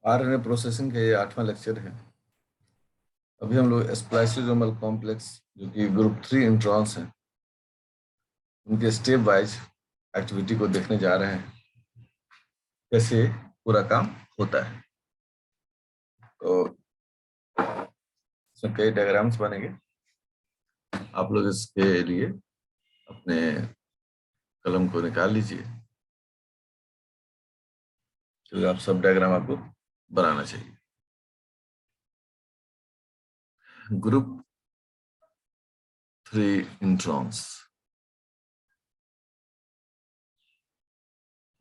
RNA processing का ये 8वां lecture है। अभी हम लोग स्प्लाइसोसोमल कॉम्प्लेक्स जो कि ग्रुप 3 इंट्रॉन्स हैं, उनके स्टेप वाइज एक्टिविटी को देखने जा रहे हैं, कैसे पूरा काम होता है। तो इसमें कई डायग्राम्स बनेंगे। आप लोग इसके लिए अपने कलम को निकाल लीजिए, तो आप सब डायग्राम आपको बनाना चाहिए। ग्रुप 3 इंट्रॉन्स,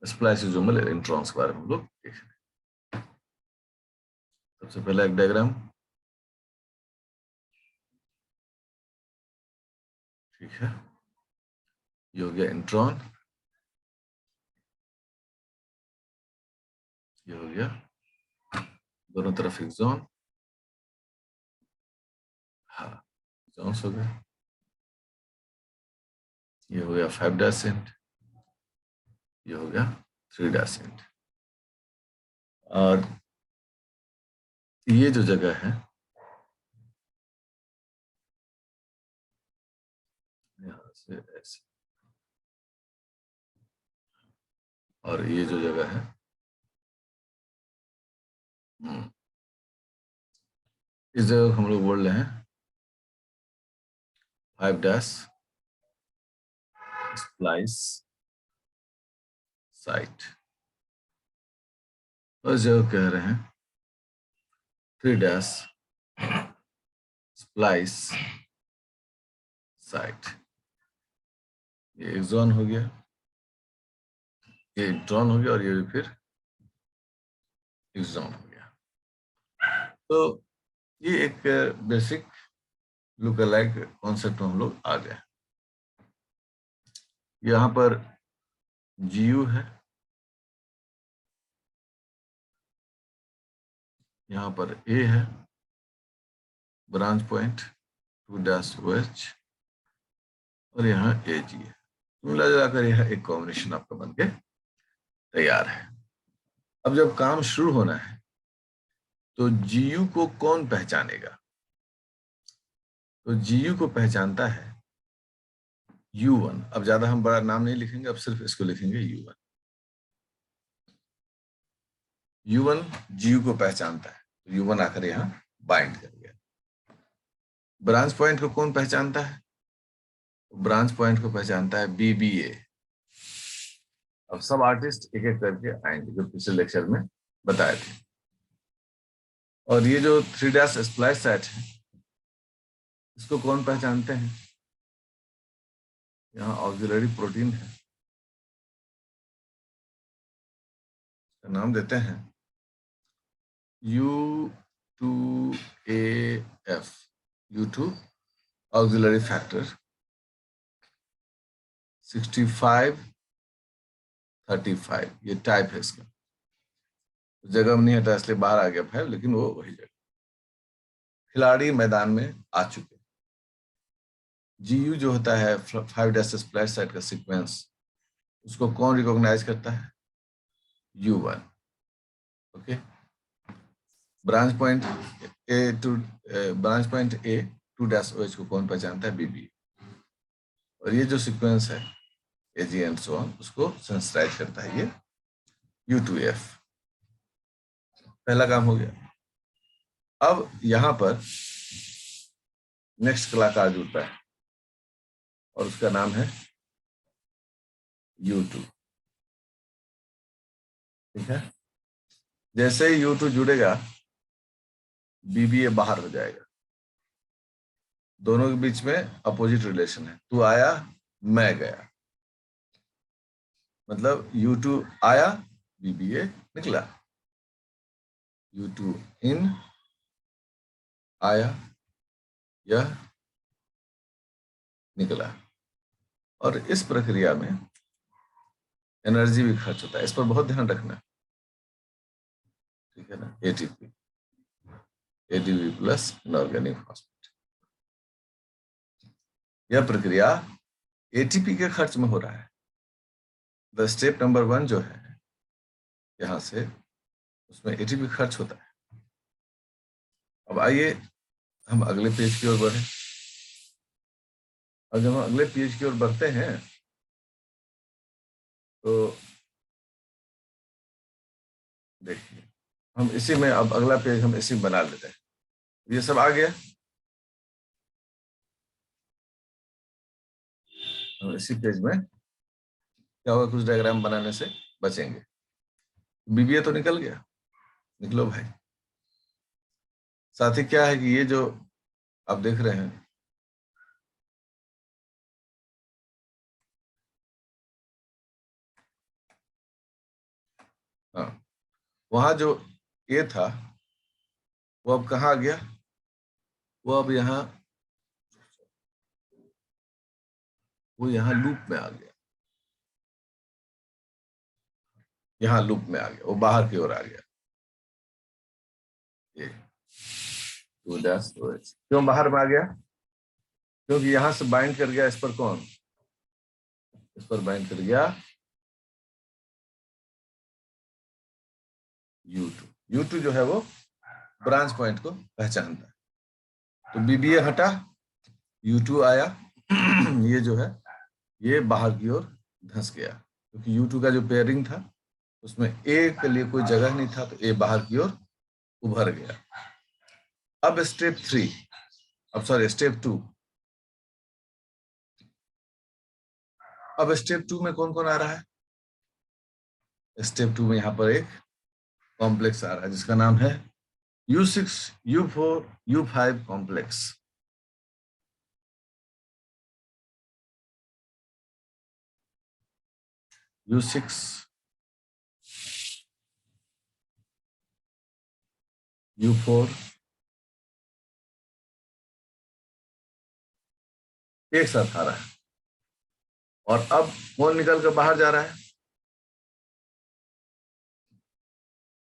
स्प्लाइसोसोमल इंट्रॉन्स के बारे में हम लोग देख रहे हैं। सबसे पहला एक डायग्राम, ठीक है, ये हो गया इंट्रॉन, ये हो गया दोनों तरफ एक्सॉन, हाँ एक्सॉन्स हो गए, ये हो गया 5' एंड, ये हो गया 3' एंड। और ये जो जगह है यहाँ से ऐसे, और ये जो जगह है इस जगह को हम लोग बोल रहे हैं 5' स्प्लाइस साइट, और इस जगह कह रहे हैं 3' स्प्लाइस साइट। ये एक्सॉन हो गया, ये इंट्रॉन हो गया, और ये फिर एक्सॉन हो गया। तो ये एक बेसिक लुक अलाइक कॉन्सेप्ट में हम लोग आ गए। यहाँ पर GU है, यहाँ पर A है, ब्रांच पॉइंट 2' और यहाँ AG है। मिला जुलाकर यह एक कॉम्बिनेशन आपका बन के तैयार है। अब जब काम शुरू होना है तो GU को कौन पहचानेगा? तो GU को पहचानता है U1। अब ज्यादा हम बड़ा नाम नहीं लिखेंगे, अब सिर्फ इसको लिखेंगे U1। U1 GU को पहचानता है, तो U1 आकर यहाँ बाइंड कर गया। ब्रांच पॉइंट को कौन पहचानता है? ब्रांच पॉइंट को पहचानता है BBA। अब सब आर्टिस्ट एक एक करके आएंगे, जो पिछले लेक्चर में बताए थे। और ये जो 3' स्प्लाइस साइट है, इसको कौन पहचानते हैं? यहाँ ऑक्सिलरी प्रोटीन है, इसका नाम देते हैं U2AF, U2 ऑक्सिलरी फैक्टर 6535, ये टाइप है इसका। जगह में नहीं हटा इसलिए बाहर आ गया 5, लेकिन वो वही जगह। खिलाड़ी मैदान में आ चुके। GU जो होता है 5' स्प्लैश साइट का सीक्वेंस, उसको कौन रिकॉग्नाइज करता है? U1। Okay, branch point A 2' को कौन पहचानता है? BB। और ये जो सीक्वेंस है AG एंड सो ऑन, उसको सेंसिटाइज करता है ये U2F। पहला काम हो गया। अब यहां पर नेक्स्ट कलाकार जुड़ता है और उसका नाम है U2। ठीक है, जैसे ही U2 जुड़ेगा BBA बाहर हो जाएगा। दोनों के बीच में अपोजिट रिलेशन है, तू आया मैं गया, मतलब U2 आया BBA निकला, U2 इन आया यह निकला। और इस प्रक्रिया में एनर्जी भी खर्च होता है, इस पर बहुत ध्यान रखना, ठीक है ना। ATP ADP plus inorganic phosphate, यह प्रक्रिया ATP के खर्च में हो रहा है। द स्टेप नंबर 1 जो है, यहां से उसमें एटीपी खर्च होता है। अब आइए हम अगले पेज की ओर बढ़े। और जब हम अगले पेज की ओर बढ़ते हैं तो देखिए, हम इसी में अब अगला पेज हम इसी में बना लेते हैं। ये सब आ गया, हम इसी पेज में क्या होगा, कुछ डायग्राम बनाने से बचेंगे। बीबीए तो निकल गया, निकलो भाई। साथ ही क्या है कि ये जो आप देख रहे हैं, हाँ, वहां जो ए था वो अब कहाँ आ गया, वो अब यहाँ, वो यहाँ लूप में आ गया, यहाँ लूप में आ गया, वो बाहर की ओर आ गया। ये 2 क्यों बाहर में आ गया? क्योंकि यहां से बाइंड कर गया इस पर, कौन, इस पर बाइंड कर गया U2 जो है वो ब्रांच पॉइंट को पहचानता है। तो बीबीए हटा, U2 आया। ये जो है ये बाहर की ओर धंस गया, क्योंकि U2 का जो पेयरिंग था उसमें ए के लिए कोई जगह नहीं था, तो ए बाहर की ओर उभर गया। अब स्टेप 3, अब सॉरी स्टेप 2, अब स्टेप 2 में कौन कौन आ रहा है? स्टेप 2 में यहाँ पर एक कॉम्प्लेक्स आ रहा है जिसका नाम है U6 U4 U5 complex. U6 U4 एक साथ आ रहा है, और अब कौन निकल कर बाहर जा रहा है?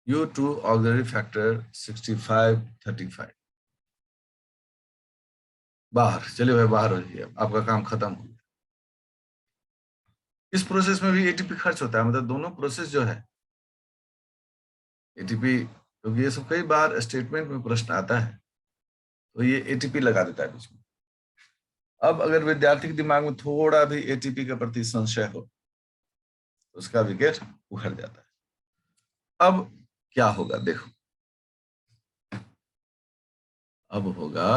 U2 ऑक्सिलरी फैक्टर 6535 बाहर। चलिए भाई बाहर हो जाइए, आपका काम खत्म हो गया। इस प्रोसेस में भी एटीपी खर्च होता है, मतलब दोनों प्रोसेस जो है एटीपी, क्योंकि ये सब कई बार स्टेटमेंट में प्रश्न आता है, तो ये एटीपी लगा देता है बीच में। अब अगर विद्यार्थी के दिमाग में थोड़ा भी एटीपी के प्रति संशय हो तो उसका विकेट उखड़ जाता है। अब क्या होगा देखो, अब होगा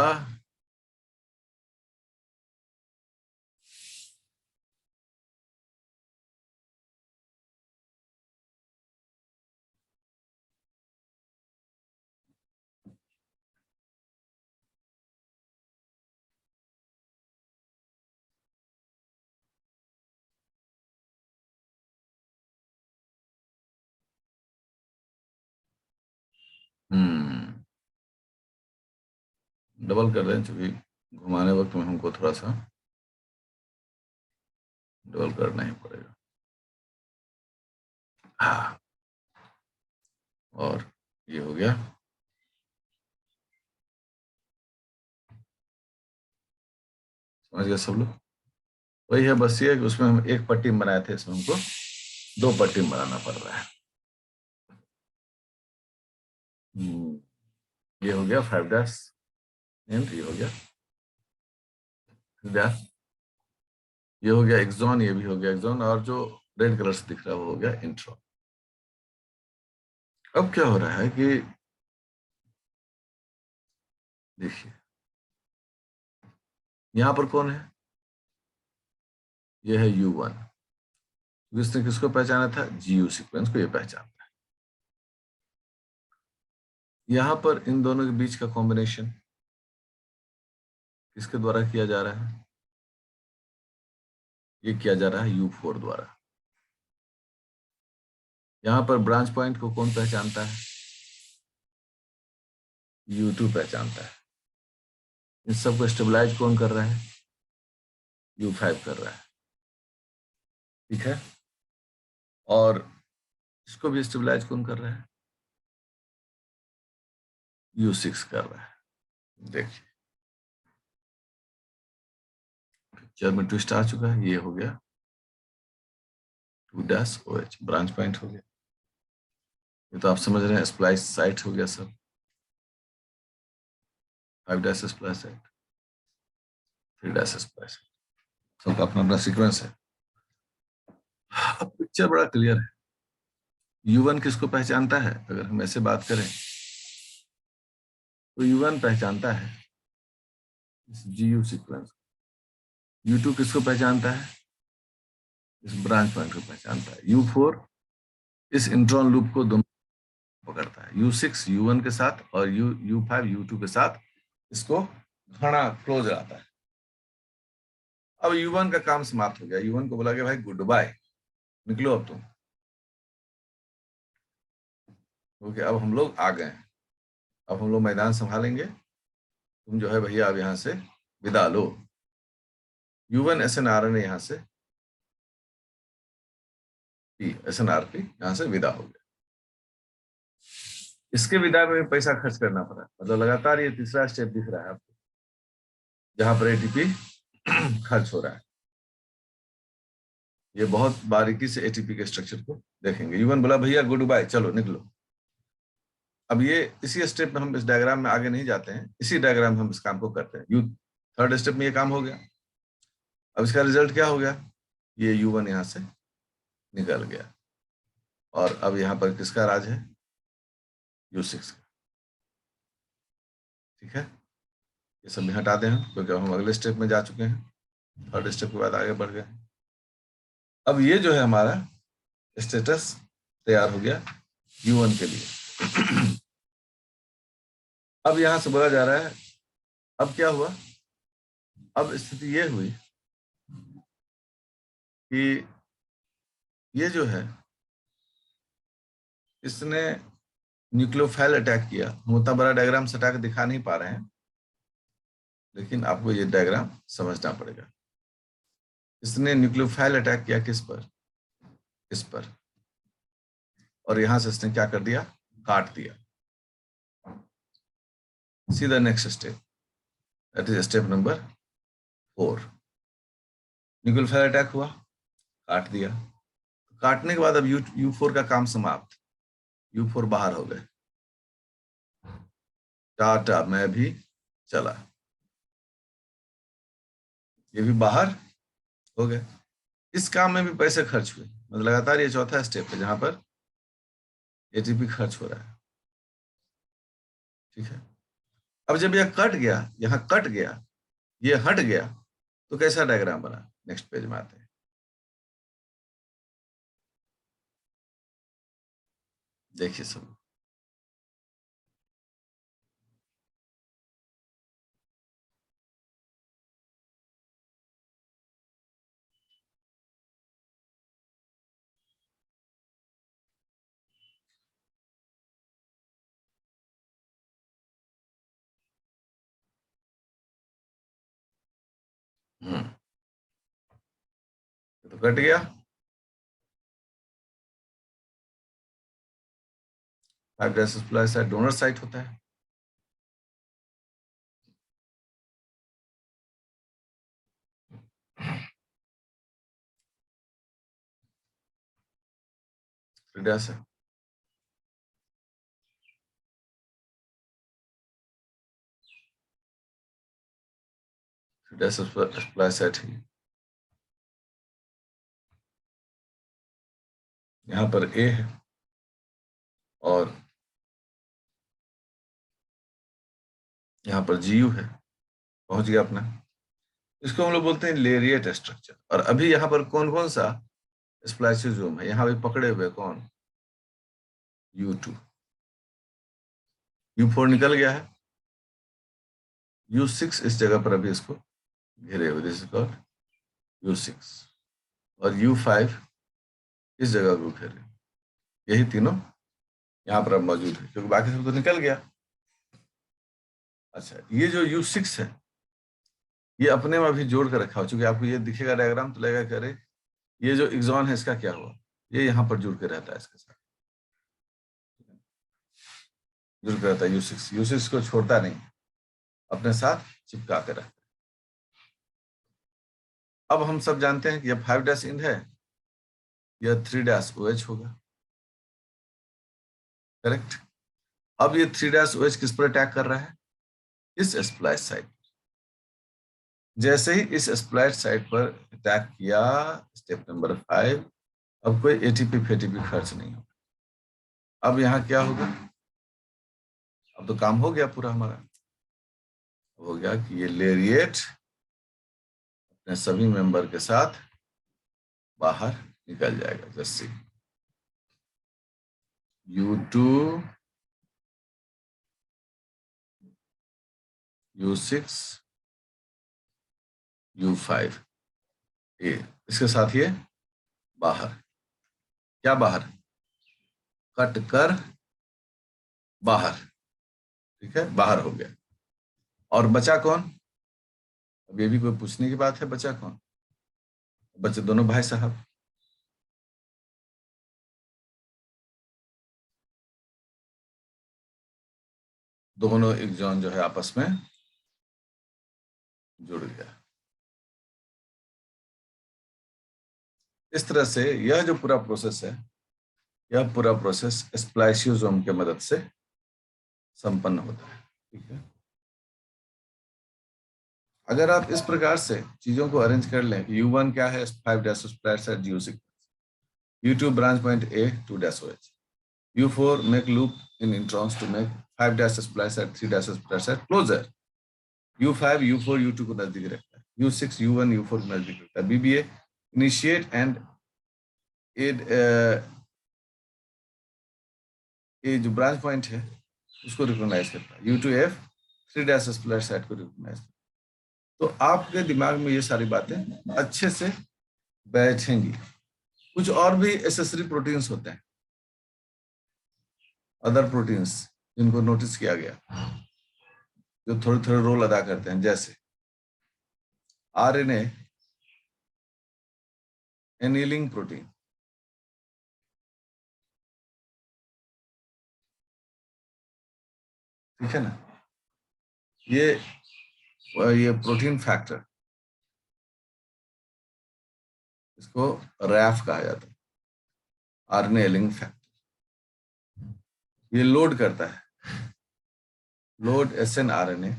डबल कर रहे हैं, चूंकि घुमाने वक्त में हमको थोड़ा सा डबल करना ही पड़ेगा। हाँ, और ये हो गया। समझ गए सब लोग? वही है, बस ये कि उसमें हम एक पट्टी बनाए थे, इसमें हमको 2 पट्टी बनाना पड़ रहा है। ये हो गया 5 एंड ये हो गया डैश, ये हो गया एक्सॉन, ये भी हो गया एक्सॉन, और जो रेड कलर से दिख रहा है वो हो गया इंट्रो। अब क्या हो रहा है कि देखिए, यहां पर कौन है? ये है U1। इसने किसको पहचाना था? GU सीक्वेंस को ये पहचानता है। यहां पर इन दोनों के बीच का कॉम्बिनेशन किसके द्वारा किया जा रहा है? ये किया जा रहा है U4 द्वारा। यहां पर ब्रांच पॉइंट को कौन पहचानता है? U2 पहचानता है। इन सबको स्टेबलाइज कौन कर रहा है? U5 कर रहा है, ठीक है। और इसको भी स्टेबलाइज कौन कर रहा है? U6 कर रहा है। देखिए पिक्चर में ट्विस्ट आ चुका है, ये हो गया 2' OH, ब्रांच पॉइंट हो गया। ये तो आप समझ रहे हैं, स्प्लाइस साइट हो गया सब, 5 dash splice site, 3 dash splice, सबका अपना अपना सीक्वेंस है। अब पिक्चर बड़ा क्लियर है। U1 किसको पहचानता है? अगर हम ऐसे बात करें तो U1 पहचानता है इस GU सीक्वेंस। U2 किसको पहचानता है? इस ब्रांच पॉइंट को पहचानता है। U4 इस इंट्रॉन लूप को दोनों पकड़ता है, U6 U1 के साथ और U5 U2 के साथ इसको घना क्लोज रहता है। अब U1 का काम समाप्त हो गया। U1 को बोला गया भाई गुड बाय, निकलो अब तुम। ओके, अब हम लोग आ गए हैं, अब हम लोग मैदान संभालेंगे, तुम जो है भैया अब यहाँ से विदा लो। U1 SNR ने यहाँ से SNRP यहाँ से विदा हो गया। इसके विदा में पैसा खर्च करना पड़ा, मतलब लगातार ये तीसरा स्टेप दिख रहा है आपको, जहां पर ATP खर्च हो रहा है। ये बहुत बारीकी से ATP के स्ट्रक्चर को देखेंगे। U1 बोला भैया गुड बाय, चलो निकलो। अब ये इसी स्टेप में, हम इस डायग्राम में आगे नहीं जाते हैं, इसी डायग्राम में हम इस काम को करते हैं। थर्ड स्टेप में ये काम हो गया। अब इसका रिजल्ट क्या हो गया? ये U1 यहाँ से निकल गया, और अब यहाँ पर किसका राज है? U6 का। ठीक है, ये सब भी हटा दें हम, क्योंकि अब हम अगले स्टेप में जा चुके हैं, थर्ड स्टेप के बाद आगे बढ़ गए। अब ये जो है हमारा स्टेटस तैयार हो गया U1 के लिए। अब यहां से बोला जा रहा है, अब क्या हुआ? अब स्थिति ये हुई कि ये जो है इसने न्यूक्लियोफाइल अटैक किया। हम उतना बड़ा डायग्राम सटा के दिखा नहीं पा रहे हैं, लेकिन आपको ये डायग्राम समझना पड़ेगा। इसने न्यूक्लियोफाइल अटैक किया किस पर? इस पर, और यहां से इसने क्या कर दिया? काट दिया। सीधा next step, that is step number 4। Nucleophile attack हुआ, काट दिया। काटने के बाद अब U4 का काम समाप्त। U4 बाहर हो गए, टाटा मैं भी चला, ये भी बाहर हो गए। इस काम में भी पैसे खर्च हुए, मतलब लगातार ये चौथा स्टेप है जहां पर ATP खर्च हो रहा है। ठीक है, अब जब यह कट गया, यहाँ कट गया, ये हट गया, तो कैसा डायग्राम बना? नेक्स्ट पेज में आते हैं। देखिए सब, तो कट गया। 5 डेसिस प्लस डोनर साइट होता है। डैश है, डेसिस प्लस सेट है। यहाँ पर A है और यहाँ पर GU है, पहुंच गया अपना। इसको हम लोग बोलते हैं लेरिएट स्ट्रक्चर। और अभी यहाँ पर कौन कौन सा स्प्लाइसियोसोम है? यहाँ भी पकड़े हुए कौन? U2। U4 निकल गया है, U6 इस जगह पर अभी इसको घेरे हुए, दिस इज कॉल्ड U6, और U5 इस जगह को घेरे। यही तीनों यहाँ पर अब मौजूद है, क्योंकि बाकी सब तो निकल गया। अच्छा, ये जो U6 है, ये अपने में अभी जोड़ कर रखा हो, चूंकि आपको ये दिखेगा डायग्राम तो लगेगा करे ये जो एक्सॉन है इसका क्या हुआ? ये यहाँ पर जुड़ के रहता है, इसके साथ जुड़ के रहता है। U6 को छोड़ता नहीं, अपने साथ चिपका कर रहता है। अब हम सब जानते हैं कि यह 5 डैश इंड है, यह 3 डैश OH होगा। करेक्ट। अब ये 3' किस पर अटैक कर रहा है? इस स्प्लाइस साइट। जैसे ही इस स्प्लाइस साइट पर अटैक किया, स्टेप नंबर 5, अब कोई एटीपी फेटीपी खर्च नहीं होगा। अब यहाँ क्या होगा? अब तो काम हो गया पूरा हमारा। हो गया कि ये लेरिएट अपने सभी मेंबर के साथ बाहर निकल जाएगा। जैसे U2, U6, U5, ये इसके साथ ये बाहर। क्या बाहर? कट कर बाहर। ठीक है, बाहर हो गया। और बचा कौन? अब ये भी कोई पूछने की बात है, बचा कौन? बचे दोनों भाई साहब। दोनों एग्जॉन जो है आपस में जुड़ गया। इस तरह से यह जो पूरा प्रोसेस है, यह पूरा प्रोसेस स्प्लाइसियोसोम के मदद से संपन्न होता है। ठीक है, अगर आप इस प्रकार से चीजों को अरेंज कर लें, U1 क्या है? 5' splice at U6, U2 branch point A 2' U4 make loop in introns to make 5' splice at 3' splice at closer, U5 U4 U2 को नजदीक रखता है, U6 U1 U4 को नजदीक रखता है, BBA initiate and aid ये जो ब्रांच पॉइंट है उसको रिकॉग्नाइज करता है, U2F 3' splice at को रिकॉग्नाइज करता है। तो आपके दिमाग में ये सारी बातें अच्छे से बैठेंगी। कुछ और भी एसेसरी प्रोटीन्स होते हैं, अदर प्रोटीन्स, जिनको नोटिस किया गया, जो थोड़े थोड़े रोल अदा करते हैं, जैसे आरएनए एनीलिंग प्रोटीन। ठीक है ना, ये प्रोटीन फैक्टर, इसको रैफ कहा जाता है, आरएनए एनीलिंग फैक्टर। ये लोड करता है, load SN RNA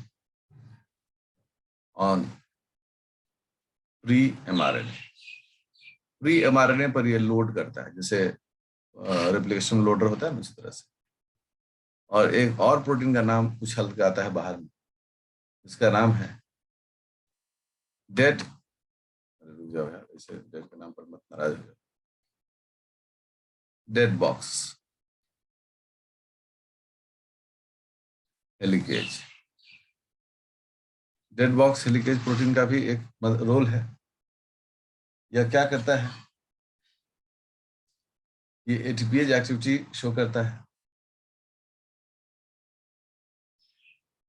on pre mRNA. Pre mRNA पर ये लोड करता है, जैसे रेप्लिकेशन लोडर होता है ना, उसी तरह से। और एक और प्रोटीन का नाम कुछ हल्का आता है बाहर में, इसका नाम है डेट। रुक जाओ यार, इसे डेट के नाम पर मत नाराज हो जाओ। DEAD box helicase. DEAD box helicase protein का भी एक रोल है। यह क्या करता है? ये एटीपीएज एक्टिविटी शो करता है,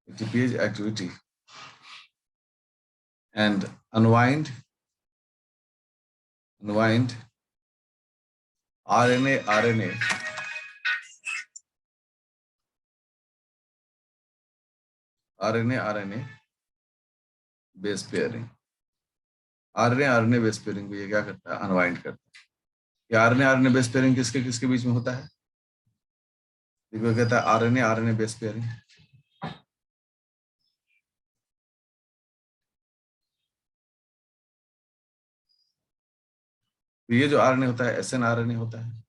ATPase activity and unwind RNA RNA base pairing. RNA base pairing को ये क्या करता है? अनवाइंड करता है। ये आरएनए बेस पेयरिंग किसके किसके बीच में होता है? देखो कहता है आरएनए बेस पेयरिंग। तो ये जो आरएनए होता है एसएन आरएनए होता है,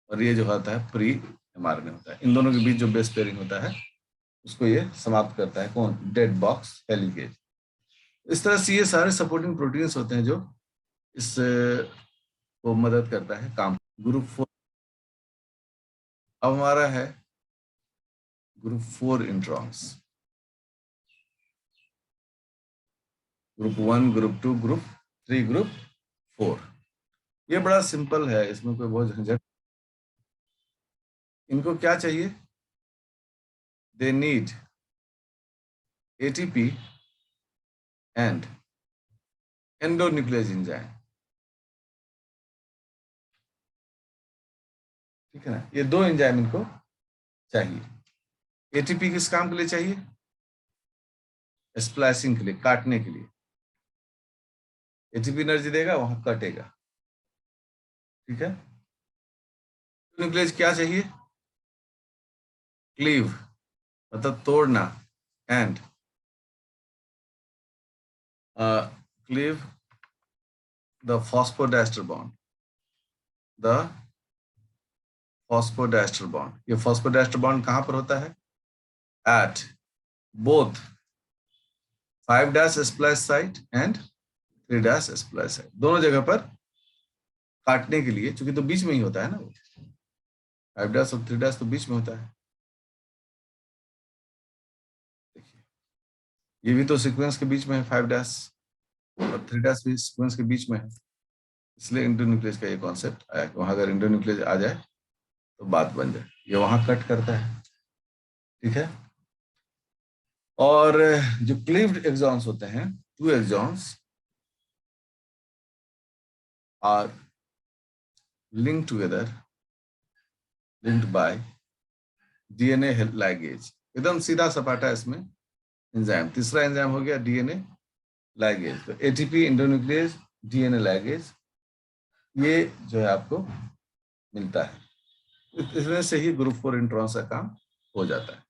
और ये जो होता है प्री एमआरएनए होता है। इन दोनों के बीच जो बेस पेयरिंग होता है उसको ये समाप्त करता है। कौन? Dead box helicase. इस तरह से ये सारे सपोर्टिंग प्रोटीन्स होते हैं जो इस को मदद करता है काम। ग्रुप 4 अब हमारा है group 4 introns. Group 1, group 2, group 3, group 4। ये बड़ा सिंपल है, इसमें कोई बहुत झंझट। इनको क्या चाहिए? They need ATP and endonuclease enzyme. ठीक है ना, ये दो एंजाइम इनको चाहिए। एटीपी किस काम के लिए चाहिए? स्प्लाइसिंग के लिए, काटने के लिए। एटीपी एनर्जी देगा, वहां कटेगा। ठीक है, न्यूक्लियस क्या चाहिए? क्लीव मतलब तोड़ना, and cleave the phosphodiester bond, the phosphodiester bond. ये फॉस्फोडाइस्टर बॉन्ड कहां पर होता है? At both 5' splash site and 3' splash site, दोनों जगह पर काटने के लिए, चूंकि तो बीच में ही होता है ना, वो 5' और 3' तो बीच में होता है। देखिए ये भी तो सीक्वेंस के बीच में है, 5' और 3' भी सीक्वेंस के बीच में है, इसलिए इंडोन्यूक्लियस का ये कॉन्सेप्ट आया कि वहां अगर इंडोन्यूक्लियस आ जाए तो बात बन जाए। ये वहां कट करता है, ठीक है। और जो क्लीव्ड एक्सॉन्स होते हैं, 2 exons are linked together, linked by DNA ligase। एकदम सीधा सपाटा इसमें एंजाइम, तीसरा एंजाइम हो गया डीएनए लाइगेज। तो एटीपी इंडोन्यूक्लियस डीएनए लाइगेज, ये जो है आपको मिलता है, इसमें से ही ग्रुप 4 इंट्रॉन्स का काम हो जाता है।